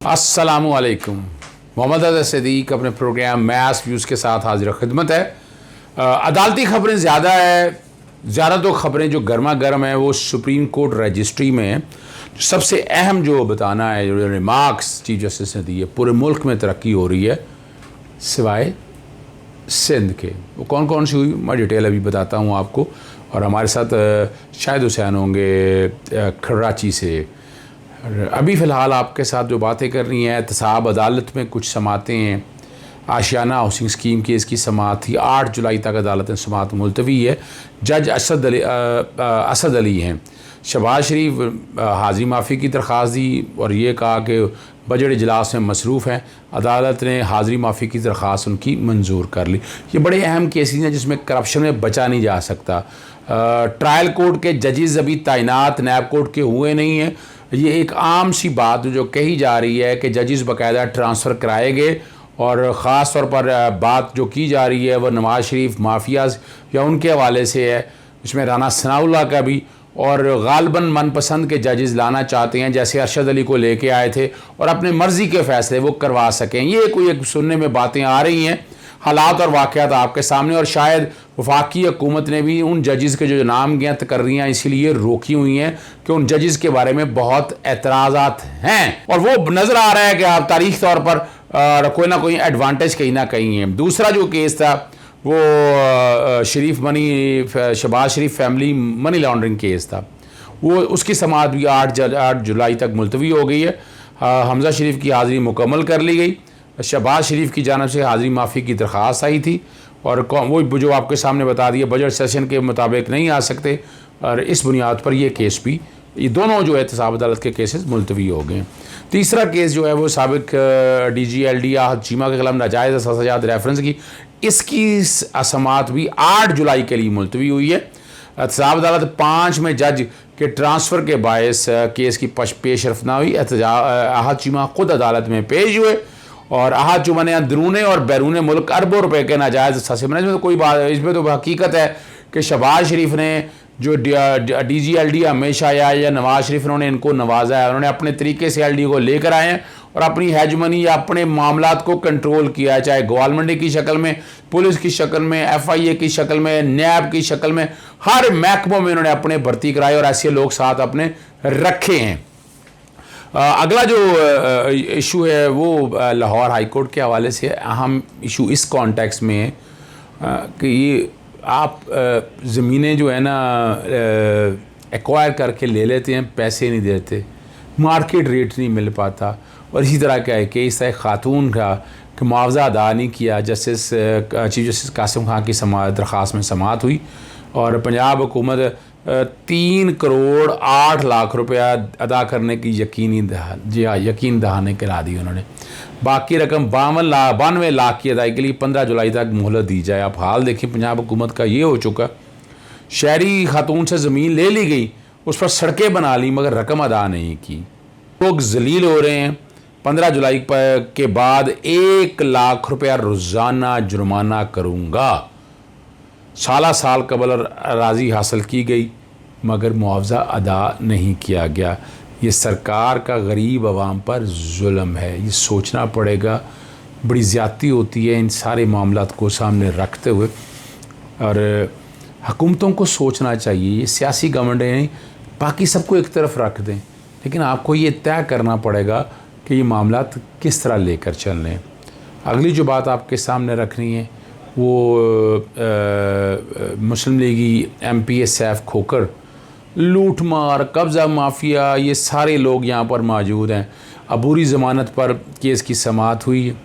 अस्सलामुअलैकुम। मोहम्मद सिद्दीक अपने programme mess views के साथ हाजिर खिदमत है। अदालती खबरें ज़्यादा है, ज़्यादा तो खबरें जो गर्मा गर्म है वो सुप्रीम कोर्ट रजिस्ट्री में है। सबसे अहम जो बताना है, जो रिमार्क्स चीफ जस्टिस ने दी है, पूरे मुल्क में तरक्की हो रही है सिवाय सिंध के। वो कौन कौन सी हुई मैं डिटेल अभी बताता हूँ आपको। और हमारे साथ शायद हुसैन होंगे कराची से। अभी फ़िलहाल आपके साथ जो बातें करनी है, एहतसाब अदालत में कुछ समातें हैं। आशियाना हाउसिंग स्कीम केस की समात थी, 8 जुलाई तक अदालत में समात मुलतवी है। जज असद अली हैं। शहबाज शरीफ हाज़िरी माफ़ी की दरख्वास्त दी और ये कहा कि बजट इजलास में मसरूफ़ हैं। अदालत ने हाज़िरी माफ़ी की दरख्वास्त उनकी मंजूर कर ली। ये बड़े अहम केसेस हैं जिसमें करप्शन में बचा नहीं जा सकता। ट्रायल कोर्ट के जजेस अभी तैनात नैब कोर्ट के हुए नहीं हैं। ये एक आम सी बात जो कही जा रही है कि जजेस बाकायदा ट्रांसफ़र कराए गए, और ख़ास तौर पर बात जो की जा रही है वह नवाज़ शरीफ माफियाज़ या उनके हवाले से है। इसमें राना सनाउल्लाह का भी, और गालबन मनपसंद के जजेस लाना चाहते हैं, जैसे अरशद अली को लेके आए थे, और अपने मर्ज़ी के फ़ैसले वो करवा सकें। ये कोई एक सुनने में बातें आ रही हैं। हालात और वाक़यात आपके सामने, और शायद वफाकी हुकूमत ने भी उन जजेस के जो नामजद तकर्रियाँ इसीलिए रोकी हुई हैं कि उन जजेस के बारे में बहुत एतराज़ात हैं, और वो नज़र आ रहा है कि आप तारीख़ तौर पर कोई ना कोई एडवांटेज कहीं ना कहीं है। दूसरा जो केस था वो शहबाज शरीफ फैमिली मनी लॉन्ड्रिंग केस था, वो उसकी समाअत भी 8 जुलाई तक मुलतवी हो गई है। हमजा शरीफ की हाज़िरी मुकम्मल कर ली गई। शहबाज शरीफ की जानिब से हाज़िरी माफ़ी की दरख्वास्त आई थी, और वो जो आपके सामने बता दिया बजट सेशन के मुताबिक नहीं आ सकते, और इस बुनियाद पर ये केस भी, ये दोनों जो एहतसाब अदालत के केसेस मुलतवी हो गए। तीसरा केस जो है वो साबिक DGLD आहद चीमा के खिलाफ नाजायज़ असासाजात रेफरेंस की, इसकी समाअत भी 8 जुलाई के लिए मुलतवी हुई है। एहतसाब अदालत 5 में जज के ट्रांसफ़र के बायस केस की पेशरफ ना हुई। आहद चीमा खुद अदालत में पेश हुए, और आहद चीमा ने अंदरूने और बैरून मुल्क अरबों रुपए के नाजायज़ असासे में, इसमें तो कोई बात, इसमें तो हकीकत है कि शहबाज शरीफ ने जो DGLD हमेशा या नवाज़ शरीफ उन्होंने इनको नवाजा है, उन्होंने अपने तरीके से LD को लेकर आए हैं और अपनी हेजमनी या अपने मामलात को कंट्रोल किया है, चाहे गवर्नमेंट की शक्ल में, पुलिस की शक्ल में, FIA की शक्ल में, नैब की शक्ल में, हर महकमों में उन्होंने अपने भर्ती कराए और ऐसे लोग साथ अपने रखे हैं। अगला जो इशू है वो लाहौर हाई कोर्ट के हवाले से अहम इशू इस कॉन्टेक्स्ट में है कि ये आप ज़मीनें जो है ना एक्वायर करके ले लेते हैं, पैसे नहीं देते, मार्केट रेट नहीं मिल पाता, और इसी तरह का है कि इस तरह खातून का कि मुआवजा अदा नहीं किया। चीफ जस्टिस कासिम खान की दरख्वास्त में समाअत हुई, और पंजाब हुकूमत 3 करोड़ 8 लाख रुपया अदा करने की यकीन दहाने करा दी उन्होंने। बाकी रकम 92 लाख की अदायगी के लिए 15 जुलाई तक मोहलत दी जाए। आप हाल देखिए पंजाब हुकूमत का ये हो चुका, शहरी खातून से ज़मीन ले ली गई, उस पर सड़कें बना ली, मगर रकम अदा नहीं की। लोग जलील हो रहे हैं। 15 जुलाई के बाद 1 लाख रुपया रोज़ाना जुर्माना करूँगा। साल कबल राज़ी हासिल की गई, मगर मुआवजा अदा नहीं किया गया। ये सरकार का गरीब आवाम पर जुल्म है, ये सोचना पड़ेगा। बड़ी ज़्यादती होती है इन सारे मामलात को सामने रखते हुए, और हुकूमतों को सोचना चाहिए। ये सियासी गवर्नमेंट नहीं, बाकी सबको एक तरफ रख दें, लेकिन आपको ये तय करना पड़ेगा कि ये मामलात किस तरह लेकर चलने हैं। अगली जो बात आपके सामने रखनी है वो मुस्लिम लीगी MP सैफ खोखर, लूट मार, कब्ज़ा माफिया, ये सारे लोग यहाँ पर मौजूद हैं। अबूरी ज़मानत पर केस की समाअत हुई है।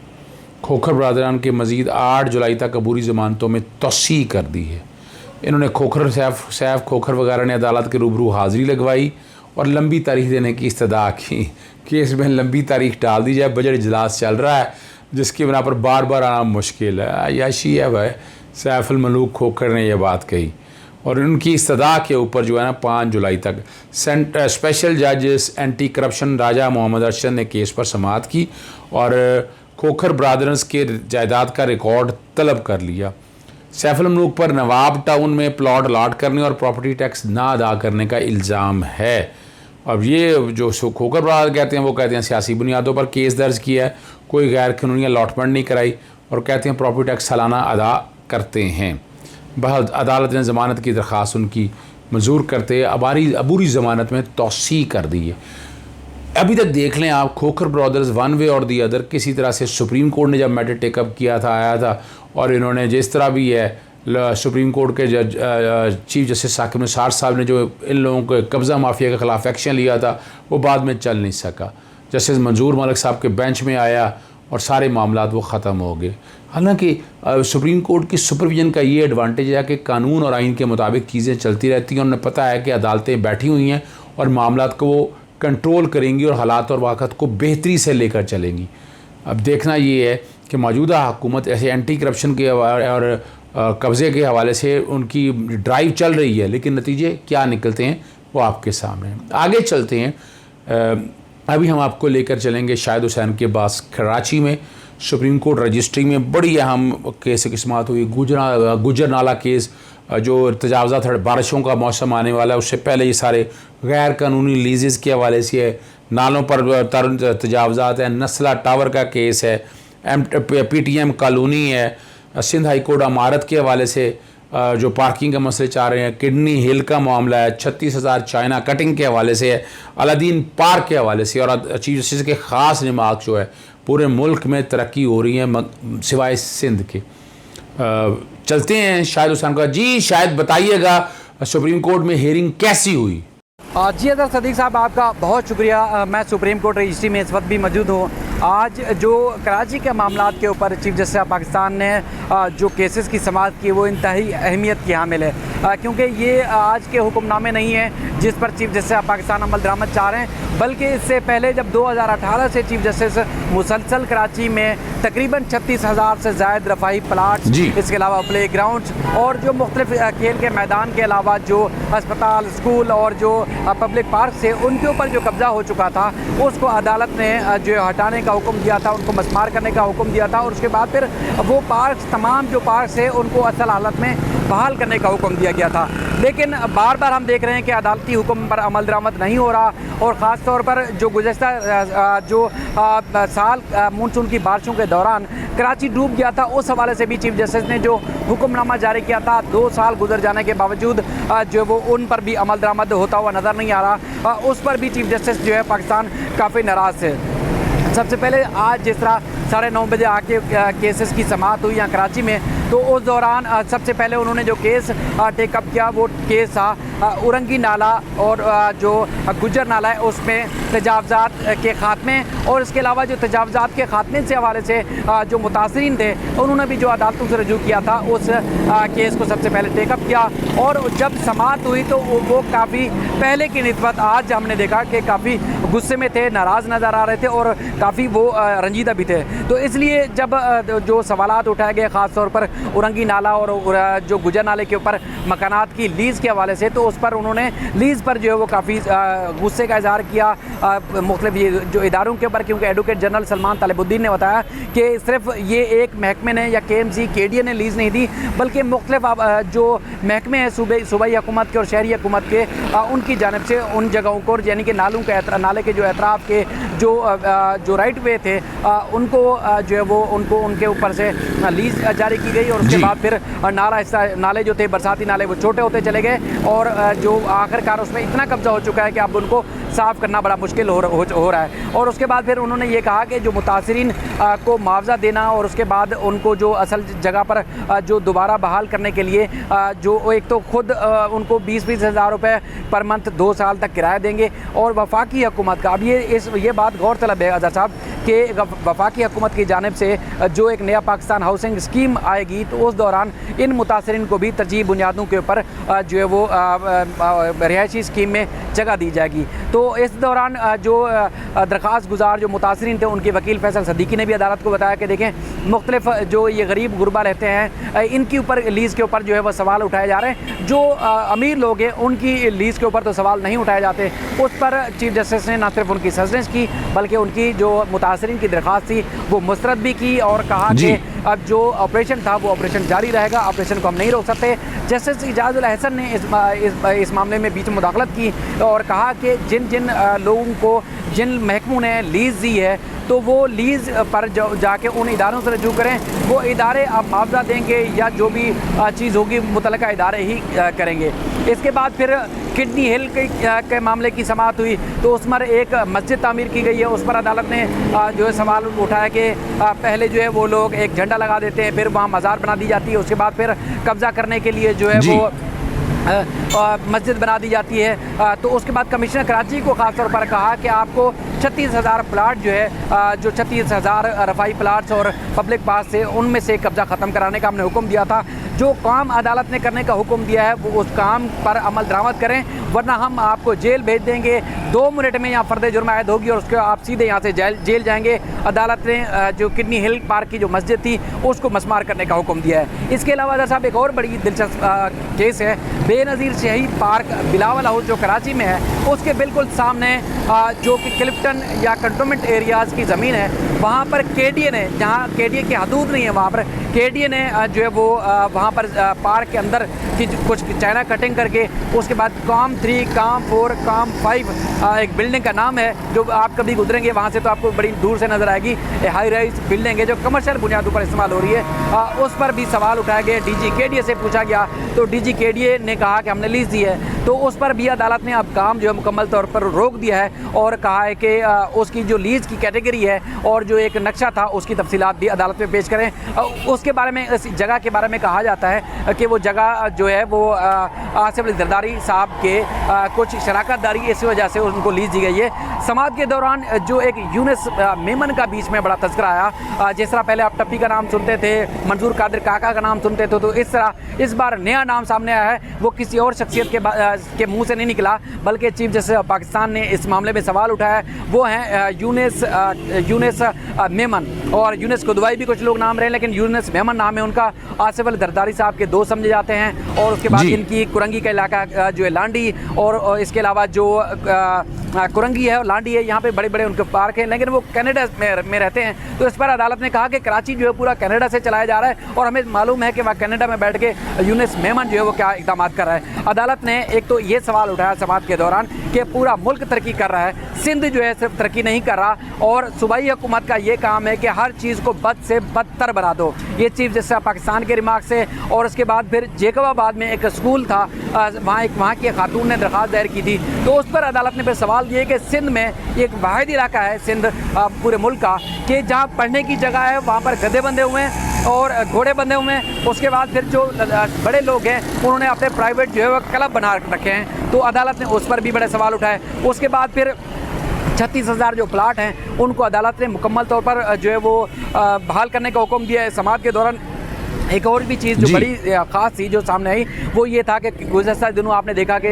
खोखर बरदरान के मज़ीद 8 जुलाई तक अबूरी ज़मानतों में तोसी कर दी है। इन्होंने सैफ खोखर वगैरह ने अदालत के रूबरू हाज़िरी लगवाई और लंबी तारीख देने की इस्तदा की। केस में लंबी तारीख डाल दी जाए, बजट इजलास चल रहा है, जिसकी बिना पर बार बार आना मुश्किल है। अय्याशी है भाई। सैफुल मलूक खोखर ने यह बात कही, और उनकी इस्तदा के ऊपर जो है ना 5 जुलाई तक स्पेशल जजेस एंटी करप्शन राजा मोहम्मद अरशद ने केस पर समाअत की, और खोखर ब्रादर्स के जायदाद का रिकॉर्ड तलब कर लिया। सैफुल मलूक पर नवाब टाउन में प्लॉट अलाट करने और प्रॉपर्टी टैक्स ना अदा करने का इल्ज़ाम है। अब ये जो खोकर बरादर कहते हैं वो कहते हैं सियासी बुनियादों पर केस दर्ज किया है, कोई गैर कानूनी अलॉटमेंट नहीं कराई और कहते हैं प्रॉपर्टी टैक्स सालाना अदा करते हैं। बहल अदालत ने ज़मानत की दरख्वास्त उनकी मंजूर करते अबूरी ज़मानत में तौसी कर दी है। अभी तक देख लें आप, खोकर ब्रदर्स वन वे और दी अदर किसी तरह से सुप्रीम कोर्ट ने जब मैटर टेकअप किया था, आया था, और इन्होंने जिस तरह भी है सुप्रीम कोर्ट के जज चीफ जस्टिस साकिब निसार साहब ने जो इन लोगों को कब्ज़ा माफिया के ख़िलाफ़ एक्शन लिया था वो बाद में चल नहीं सका। जस्टिस मंजूर मलक साहब के बेंच में आया और सारे मामलात वो ख़त्म हो गए। हालांकि सुप्रीम कोर्ट की सुपरविजन का ये एडवांटेज है कि कानून और आइन के मुताबिक चीज़ें चलती रहती हैं। उन्हें पता है कि अदालतें बैठी हुई हैं और मामलात को वो कंट्रोल करेंगी और हालात और वाक़त को बेहतरी से लेकर चलेंगी। अब देखना ये है कि मौजूदा हुकूमत ऐसे एंटी करप्शन के और कब्ज़े के हवाले से उनकी ड्राइव चल रही है, लेकिन नतीजे क्या निकलते हैं वो आपके सामने हैं। आगे चलते हैं। अभी हम आपको लेकर चलेंगे शाहिद हुसैन के पास कराची में सुप्रीम कोर्ट रजिस्ट्री में बड़ी अहम केस की समाअत हुई। गुजर नाला केस, जो तजावज़ात बारिशों का मौसम आने वाला है उससे पहले ये सारे गैर कानूनी लीजेस के हवाले से है, नालों पर तजावज़ात है, नस्ला टावर का केस है, PTM कॉलोनी है, सिंध हाई कोर्ट अमारत के हवाले से जो पार्किंग के मसले चाह रहे हैं, किडनी हिल का मामला है, 36,000 चाइना कटिंग के हवाले से है, अलादीन पार्क के हवाले से, और चीफ जस्टिस के ख़ास निमाक जो है पूरे मुल्क में तरक्की हो रही है सिवाय सिंध के। चलते हैं शाहिद हुसैन का। जी शायद बताइएगा सुप्रीम कोर्ट में हियरिंग कैसी हुई? जी अज़हर सदीक साहब, आपका बहुत शुक्रिया। मैं सुप्रीम कोर्ट रजिस्ट्री में इस वक्त भी मौजूद हूँ। आज जो कराची के मामलात के ऊपर चीफ जस्टिस ऑफ पाकिस्तान ने जो केसेस की समाअत की वो इंतहाई अहमियत की हामिल है, क्योंकि ये आज के हुक्मनामे नहीं है जिस पर चीफ जस्टिस ऑफ पाकिस्तान अमल दरामद चाह रहे हैं, बल्कि इससे पहले जब 2018 से चीफ जस्टिस मुसलसल कराची में तकरीबन 36,000 से ज़ायद रफ़ाही प्लाट्स, इसके अलावा प्ले ग्राउंड्स और जो मुख्तलिफ खेल के मैदान के अलावा जो अस्पताल, स्कूल और जो पब्लिक पार्क से उनके ऊपर जो कब्ज़ा हो चुका था उसको अदालत ने जो हटाने का हुक्म दिया था, उनको मस्मार करने का हुक्म दिया था, और उसके बाद फिर वो पार्क, तमाम जो पार्क है उनको असल हालत में बहाल करने का हुक्म दिया गया था। लेकिन बार बार हम देख रहे हैं कि अदालती हुक्म पर अमल दरामद नहीं हो रहा, और ख़ास तौर पर जो गुज़श्ता जो साल मानसून की बारिशों के दौरान कराची डूब गया था, उस हवाले से भी चीफ जस्टिस ने जो हुक्मनामा जारी किया था 2 साल गुजर जाने के बावजूद जो वो उन पर भी अमल दरामद होता हुआ नज़र नहीं आ रहा। उस पर भी चीफ जस्टिस जो है पाकिस्तान काफ़ी नाराज़ है। सबसे पहले आज जिस तरह 9:30 बजे आके केसेस की समाअत हुई यहाँ कराची में, तो उस दौरान सबसे पहले उन्होंने जो केस टेकअप किया वो केस था उरंगी नाला और जो गुजर नाला है उसमें तजावज़ात के ख़ात्मे, और इसके अलावा जो तजावज़ात के ख़ात्मे से हवाले से जो मुतासरीन थे उन्होंने भी जो अदालतों से रजू किया था उस केस को सबसे पहले टेकअप किया। और जब समाअत हुई तो वो काफ़ी पहले की निस्बत आज हमने देखा कि काफ़ी गुस्से में थे, नाराज़ नज़र आ रहे थे और काफ़ी वो रंजीदा भी थे। तो इसलिए जब जो सवालात उठाए गए ख़ास तौर पर उरंगी नाला और जो गुजर नाले के ऊपर मकानात की लीज़ के हवाले से, तो उस पर उन्होंने लीज़ पर जो है वो काफ़ी गुस्से का इज़हार किया मुख्तलिफ जो इदारों के ऊपर, क्योंकि एडवोकेट जनरल सलमान तलेबुद्दीन ने बताया कि सिर्फ ये एक महकमे ने या KMC KDA ने लीज़ नहीं दी, बल्कि मुख्तलिफ जो महकमे हैं सूबाई हुकूमत के और शहरी हुकूमत के, उनकी जानिब से उन जगहों को, यानी कि नाले के जो एतराफ़ के जो राइट वे थे उनको जो है वो उनके ऊपर से लीज़ जारी की गई। और उसके बाद फिर नाले जो थे बरसाती नाले वो छोटे होते चले गए, और जो आखिरकार उसमें इतना कब्जा हो चुका है कि अब उनको साफ़ करना बड़ा मुश्किल हो रहा है। और उसके बाद फिर उन्होंने ये कहा कि जो मुतासरीन को मुआवजा देना और उसके बाद उनको जो असल जगह पर जो दोबारा बहाल करने के लिए जो एक तो खुद उनको 20-20 हज़ार रुपये पर मंथ 2 साल तक किराया देंगे, और वफाकी हुकूमत का, अब ये बात गौर तलब है अज़हर साहब कि वफाकी हुकूमत की जानिब से जो एक नया पाकिस्तान हाउसिंग स्कीम आएगी तो उस दौरान इन मुतासरीन को भी तरजीह बुनियादों के ऊपर जो है वो रिहायशी स्कीम में जगह दी जाएगी। तो इस दौरान जो दरख्वास्त गुजार जो मुतासरीन थे उनके वकील फैसल सिद्दीकी ने भी अदालत को बताया कि देखें मुख्तलिफ जो ये गरीब गुरबा रहते हैं इनके ऊपर लीज़ के ऊपर जो है वह सवाल उठाए जा रहे हैं, जो अमीर लोग हैं उनकी लीज़ के ऊपर तो सवाल नहीं उठाए जाते। उस पर चीफ जस्टिस ने न सिर्फ उनकी सस्पेंस की बल्कि उनकी जो मुतासरीन की दरख्वास्त थी वो मुस्तरद भी की और कहा कि अब जो ऑपरेशन था वो ऑपरेशन जारी रहेगा, ऑपरेशन को हम नहीं रोक सकते। जस्टिस इजाज़ुल हसन ने इस मामले में बीच में मुदाखलत की और कहा कि जिन लोगों को जिन महकमों ने लीज़ दी है तो वो लीज़ पर जाके उन इदारों से रजू करें, वो इदारे अब मुआवजा देंगे या जो भी चीज़ होगी मुतल्लिका इदारे ही करेंगे। इसके बाद फिर किडनी हिल के मामले की समाअत हुई तो उस पर एक मस्जिद तामीर की गई है, उस पर अदालत ने जो है सवाल उठाया कि पहले जो है वो लोग एक झंडा लगा देते हैं, फिर वहाँ मज़ार बना दी जाती है, उसके बाद फिर कब्ज़ा करने के लिए जो है वो मस्जिद बना दी जाती है। तो उसके बाद कमिश्नर कराची को ख़ास तौर पर कहा कि आपको 36,000 प्लाट जो है जो 36,000 रफाई प्लाट्स और पब्लिक पास से उनमें से कब्ज़ा ख़त्म कराने का हमने हुक्म दिया था। जो काम अदालत ने करने का हुक्म दिया है वो उस काम पर अमल दरामद करें, वरना हम आपको जेल भेज देंगे। 2 मिनट में यहाँ फर्द जुर्म आयद होगी और उसके आप सीधे यहाँ से जेल जाएंगे। अदालत ने जो किडनी हिल पार्क की जो मस्जिद थी उसको मसमार करने का हुक्म दिया है। इसके अलावा जैसा साहब एक और बड़ी दिलचस्प केस है, बेनज़ीर शहीद पार्क बिलावल हाउस जो कराची में है, उसके बिल्कुल सामने जो कि क्लिफ्टन या कंटोनमेंट एरियाज़ की ज़मीन है, वहाँ पर KDA ने, जहाँ KDA की हदूद नहीं है वहाँ पर KDA ने जो है वो वहाँ पर पार्क के अंदर की कुछ चाइना कटिंग करके उसके बाद काम 3, काम 4, काम 5 एक बिल्डिंग का नाम है जो आप कभी गुजरेंगे वहाँ से तो आपको बड़ी दूर से नज़र आएगी। हाई राइज बिल्डिंग है जो कमर्शियल बुनियादों पर इस्तेमाल हो रही है। उस पर भी सवाल उठाए गए, DG KDA से पूछा गया तो DG KDA ने कहा कि हमने लीज़ दी है, तो उस पर भी अदालत ने अब काम जो है मुकम्मल तौर पर रोक दिया है और कहा है कि उसकी जो लीज़ की कैटेगरी है और जो एक नक्शा था उसकी तफसीलात भी अदालत में पेश करें। उसके बारे में, इस जगह के बारे में कहा जाता है कि वो जगह जो है वो आसिफ अली जरदारी साहब के कुछ शराकतदारी इस वजह से उनको लीज़ दी गई है। समाअत के दौरान जो एक यूनुस मेमन का बीच में बड़ा तज़किरा आया, जिस तरह पहले आप टप्पी का नाम सुनते थे, मंजूर कादिर काका का नाम सुनते थे, तो इस तरह इस बार नया नाम सामने आया है। वो किसी और शख्सियत के मुंह से नहीं निकला, बल्कि चीफ जस्टिस पाकिस्तान ने इस मामले में सवाल उठाया, वो हैं यूनुस मेमन। और यूनुस कुदवाई भी कुछ लोग नाम रहे हैं, लेकिन यूनुस मेमन नाम है उनका। आसिफ अली जरदारी साहब के दोस्त समझे जाते हैं। और उसके बाद इनकी कुरंगी का इलाका जो है लांडी, और इसके अलावा जो कुरंगी है और लांडी है, यहाँ पे बड़े बड़े उनके पार्क हैं, लेकिन वो कनाडा में रहते हैं। तो इस पर अदालत ने कहा कि कराची जो है पूरा कनाडा से चलाया जा रहा है और हमें मालूम है कि वह कनाडा में बैठ के यूनुस मेमन जो है वो क्या इक़दाम कर रहा है। अदालत ने एक तो ये सवाल उठाया समाअत के दौरान कि पूरा मुल्क तरक्की कर रहा है, सिंध जो है सिर्फ तरक्की नहीं कर रहा, और सूबाई हुकूमत का ये काम है कि हर चीज़ को बद से बदतर बना दो। ये चीफ जस्टिस पाकिस्तान के रिमार्क से। और उसके बाद फिर जेकबाबाद में एक स्कूल था, वहाँ की खातून ने दरख्वास्त दायर की थी, तो उस पर अदालत ने फिर सवाल किए कि सिंध में एक वाहिद इलाका है सिंध पूरे मुल्क का कि जहाँ पढ़ने की जगह है वहाँ पर गधे बंधे हुए हैं और घोड़े बंधे हुए हैं। उसके बाद फिर जो बड़े लोग हैं उन्होंने अपने प्राइवेट जो है वो क्लब बना रखे हैं, तो अदालत ने उस पर भी बड़े सवाल उठाए। उसके बाद फिर 36,000 जो प्लाट हैं उनको अदालत ने मुकम्मल तौर पर जो है वो बहाल करने का हुक्म दिया है। समाअत के दौरान एक और भी चीज़ जो बड़ी ख़ास थी जो सामने आई वो ये था कि गुज़श्ता दिनों आपने देखा कि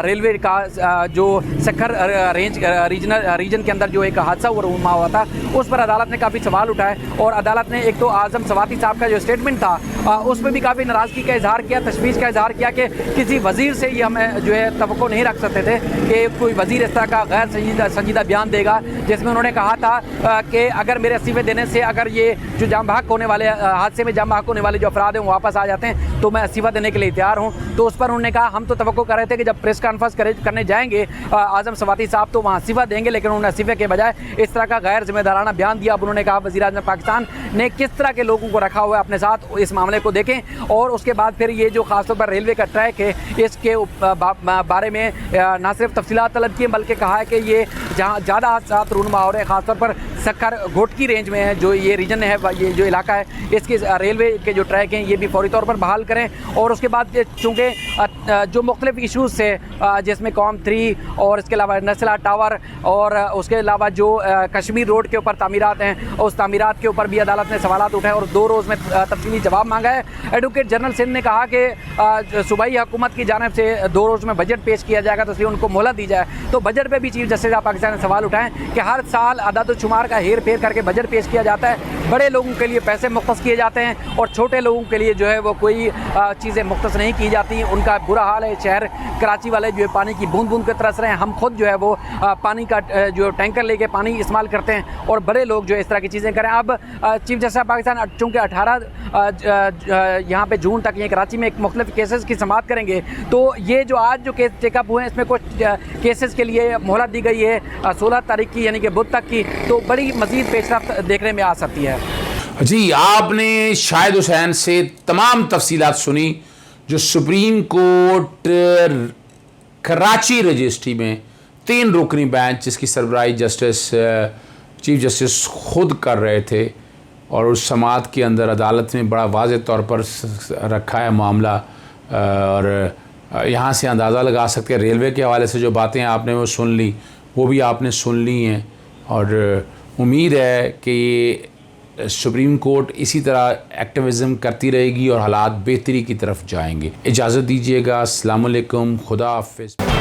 रेलवे का जो सखर रीजन के अंदर जो एक हादसा हुआ था, उस पर अदालत ने काफ़ी सवाल उठाए। और अदालत ने एक तो आज़म सवाती साहब का जो स्टेटमेंट था उसमें भी काफ़ी नाराज़गी का इजहार किया, तशवीश का इजहार किया कि किसी वज़ीर से ये हमें जो है तवक्को नहीं रख सकते थे कि कोई वज़ीर इस तरह का गैर संजीदा बयान देगा, जिसमें उन्होंने कहा था कि अगर मेरे इस्तीफ़े देने से अगर ये जो जाम बहक होने वाले हादसे में जाम बहक होने वाले जो अफराद हैं वो वापस आ जाते हैं तो मैं इस्तीफ़ा देने के लिए तैयार हूँ। तो उस पर उन्होंने कहा हम तो तवक्को कर रहे थे कि जब प्रेस कॉन्फ्रेंस करने जाएंगे आज़म सवाती साहब तो वहाँ इस्तीफ़ा देंगे, लेकिन उन्होंने इस्तीफ़े के बजाय इस तरह का गैर जिम्मेदाराना बयान दिया। अब उन्होंने कहा वज़ीर-ए-आज़म पाकिस्तान ने किस तरह के लोगों को रखा हुआ है अपने साथ, इस मामले को देखें। और उसके बाद फिर ये जो खासतौर पर रेलवे का ट्रैक है इसके बारे में ना सिर्फ तफसीलात तलब की बल्कि कहा है कि ये जहाँ ज़्यादा हादसात रूनमा हो रहे हैं खासतौर पर सक्कर घोटकी रेंज में है जो ये रीजन है, ये जो इलाका है, इसके रेलवे के जो ट्रैक हैं ये भी फौरी तौर पर बहाल करें। और उसके बाद चूँकि जो मुख्तलिफ इशूज़ से जिसमें कॉम 3 और इसके अलावा नस्ला टावर और उसके अलावा जो कश्मीर रोड के ऊपर तामीरात हैं उस तामीरात के ऊपर भी अदालत ने सवालात उठाए और 2 रोज़ में तफसीली जवाब मांगा है। एडवोकेट जनरल सिंध ने कहा कि सूबाई हुकूमत की जानिब से 2 रोज़ में बजट पेश किया जाएगा, तो इसलिए उनको मोहलत दी जाए। तो बजट पर भी चीफ जस्टिस पाकिस्तान ने सवाल उठाए कि हर साल अदद शुमार का का हेर फेर करके बजट पेश किया जाता है। बड़े लोगों के लिए पैसे मुख्तस किए जाते हैं और छोटे लोगों के लिए जो है वो कोई चीज़ें मुख्तस नहीं की जाती। उनका बुरा हाल है। शहर कराची वाले जो है पानी की बूंद बूंद के तरस रहे हैं। हम खुद जो है वो पानी का जो टैंकर लेके पानी इस्तेमाल करते हैं और बड़े लोग जो है इस तरह की चीज़ें करें। अब चीफ जस्टिस पाकिस्तान चूँकि 18 यहाँ पे जून तक ये कराची में एक मुख्तलिफ केसेस की समाअत करेंगे, तो ये जो आज जो केस टेकअप हुए हैं इसमें कुछ केसेस के लिए मोहलत दी गई है 16 तारीख की यानी कि बुध तक की, तो बड़ी मज़ीद पेशरफ्त देखने में आ सकती है। जी, आपने शाहिद हुसैन से तमाम तफसीलात सुनी जो सुप्रीम कोर्ट कराची रजिस्ट्री में 3 रुकनी बेंच जिसकी सरबराही चीफ जस्टिस खुद कर रहे थे और उस समाअत के अंदर अदालत में बड़ा वाज़ेह तौर पर रखा है मामला। और यहाँ से अंदाज़ा लगा सकते हैं रेलवे के हवाले से जो बातें आपने वो सुन ली, वो भी आपने सुन ली हैं और उम्मीद है कि ये सुप्रीम कोर्ट इसी तरह एक्टिविज़म करती रहेगी और हालात बेहतरी की तरफ जाएंगे। इजाज़त दीजिएगा। अस्सलाम वालेकुम, खुदा हाफ़िज़।